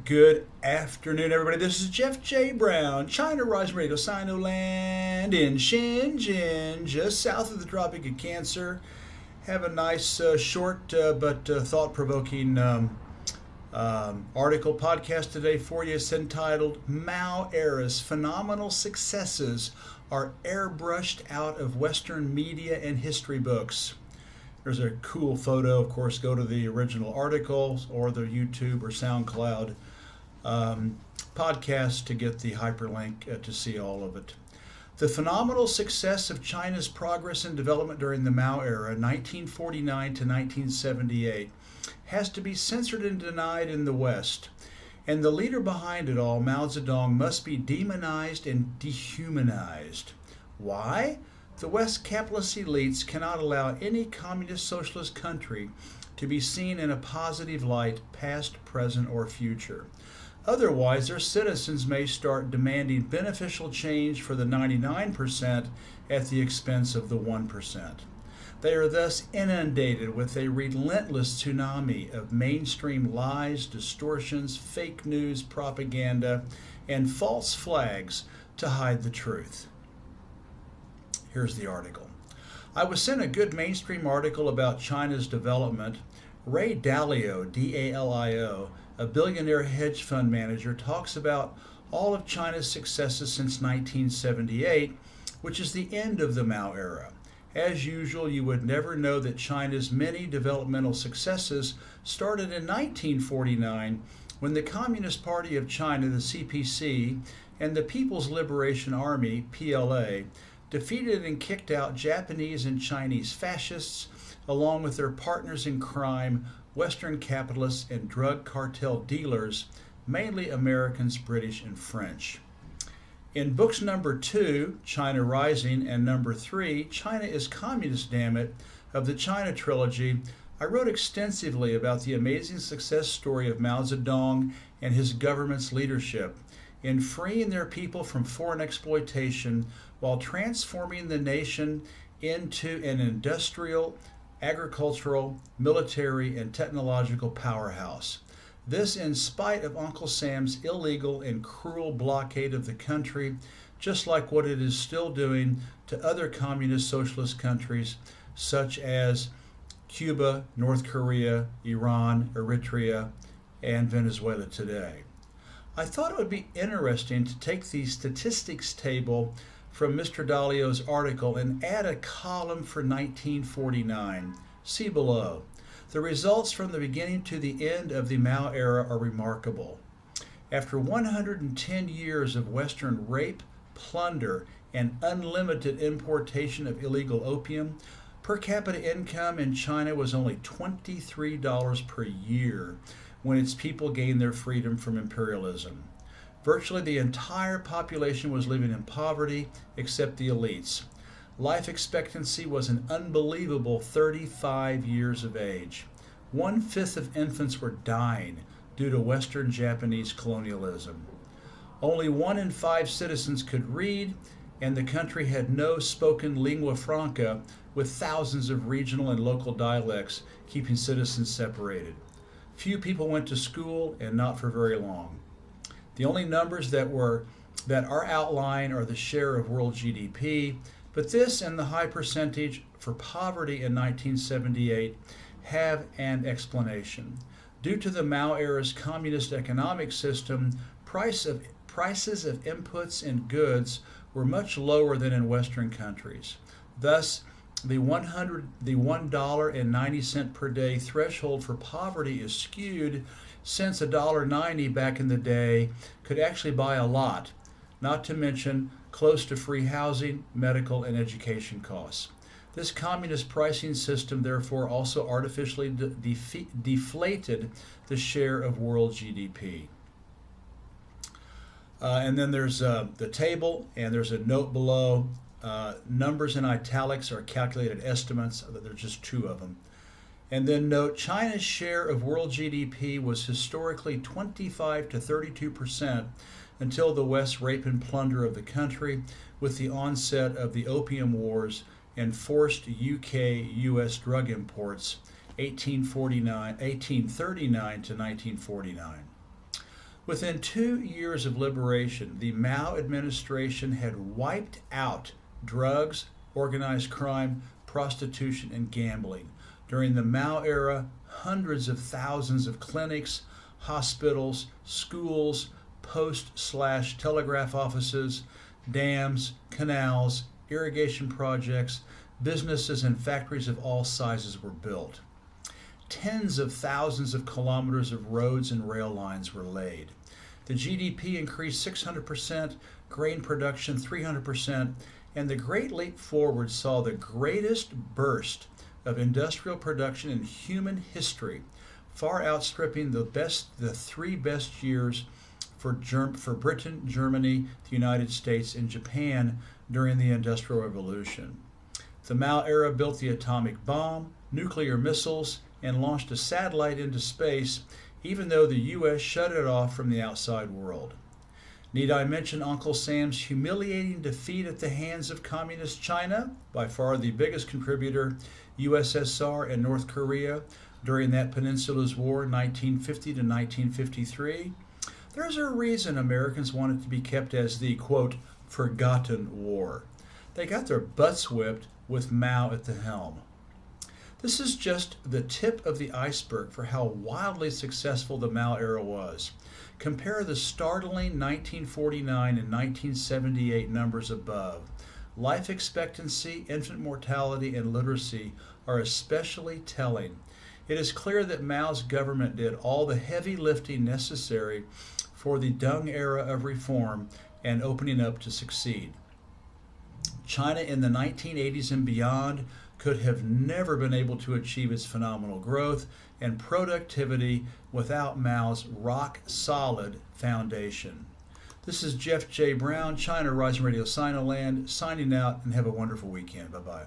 Good afternoon, everybody. This is Jeff J. Brown, China Rising Radio, Sinoland in Shenzhen, just south of the Tropic of Cancer. Have a nice, short but thought-provoking article podcast today for you. It's entitled "Mao Era's Phenomenal Successes Are Airbrushed Out of Western Media and History Books." There's a cool photo. Of course, go to the original articles or the YouTube or SoundCloud podcast to get the hyperlink to see all of it. The phenomenal success of China's progress and development during the Mao era, 1949 to 1978, has to be censored and denied in the West. And the leader behind it all, Mao Zedong, must be demonized and dehumanized. Why? The West capitalist elites cannot allow any communist-socialist country to be seen in a positive light, past, present, or future. Otherwise, their citizens may start demanding beneficial change for the 99% at the expense of the 1%. They are thus inundated with a relentless tsunami of mainstream lies, distortions, fake news, propaganda, and false flags to hide the truth. Here's the article. I was sent a good mainstream article about China's development. Ray Dalio, D-A-L-I-O, a billionaire hedge fund manager, talks about all of China's successes since 1978, which is the end of the Mao era. As usual, you would never know that China's many developmental successes started in 1949 when the Communist Party of China, the CPC, and the People's Liberation Army, PLA, defeated and kicked out Japanese and Chinese fascists, along with their partners in crime, Western capitalists and drug cartel dealers, mainly Americans, British, and French. In books number 2, China Rising, and number 3, China is Communist, Damn It, of the China trilogy, I wrote extensively about the amazing success story of Mao Zedong and his government's leadership in freeing their people from foreign exploitation while transforming the nation into an industrial, agricultural, military, and technological powerhouse. This in spite of Uncle Sam's illegal and cruel blockade of the country, just like what it is still doing to other communist socialist countries such as Cuba, North Korea, Iran, Eritrea, and Venezuela today. I thought it would be interesting to take the statistics table from Mr. Dalio's article and add a column for 1949. See below. The results from the beginning to the end of the Mao era are remarkable. After 110 years of Western rape, plunder, and unlimited importation of illegal opium, per capita income in China was only $23 per year when its people gained their freedom from imperialism. Virtually the entire population was living in poverty except the elites. Life expectancy was an unbelievable 35 years of age. 1/5 of infants were dying due to Western Japanese colonialism. Only 1 in 5 citizens could read, and the country had no spoken lingua franca, with thousands of regional and local dialects keeping citizens separated. Few people went to school, and not for very long. The only numbers that are outlined are the share of world GDP, but this and the high percentage for poverty in 1978 have an explanation. Due to the Mao era's communist economic system, prices of inputs and goods were much lower than in Western countries. Thus, the $1.90 per day threshold for poverty is skewed, since $1.90 back in the day could actually buy a lot, not to mention close to free housing, medical, and education costs. This communist pricing system therefore also artificially deflated the share of world GDP. And then there's the table, and there's a note below. Numbers in italics are calculated estimates. There's just 2 of them. And then note, China's share of world GDP was historically 25 to 32% until the West's rape and plunder of the country with the onset of the Opium Wars and forced UK-US drug imports 1839 to 1949. Within 2 years of liberation, the Mao administration had wiped out drugs, organized crime, prostitution, and gambling. During the Mao era, hundreds of thousands of clinics, hospitals, schools, post/telegraph offices, dams, canals, irrigation projects, businesses, and factories of all sizes were built. Tens of thousands of kilometers of roads and rail lines were laid. The GDP increased 600%, grain production 300%, and the Great Leap Forward saw the greatest burst of industrial production in human history, far outstripping the 3 best years for Britain, Germany, the United States, and Japan during the Industrial Revolution. The Mao era built the atomic bomb, nuclear missiles, and launched a satellite into space, even though the U.S. shut it off from the outside world. Need I mention Uncle Sam's humiliating defeat at the hands of Communist China, by far the biggest contributor, USSR and North Korea, during that Peninsula's War, 1950 to 1953? There's a reason Americans want it to be kept as the, quote, forgotten war. They got their butts whipped with Mao at the helm. This is just the tip of the iceberg for how wildly successful the Mao era was. Compare the startling 1949 and 1978 numbers above. Life expectancy, infant mortality, and literacy are especially telling. It is clear that Mao's government did all the heavy lifting necessary for the Deng era of reform and opening up to succeed. China in the 1980s and beyond could have never been able to achieve its phenomenal growth and productivity without Mao's rock-solid foundation. This is Jeff J. Brown, China Rising Radio Sinoland, signing out, and have a wonderful weekend. Bye-bye.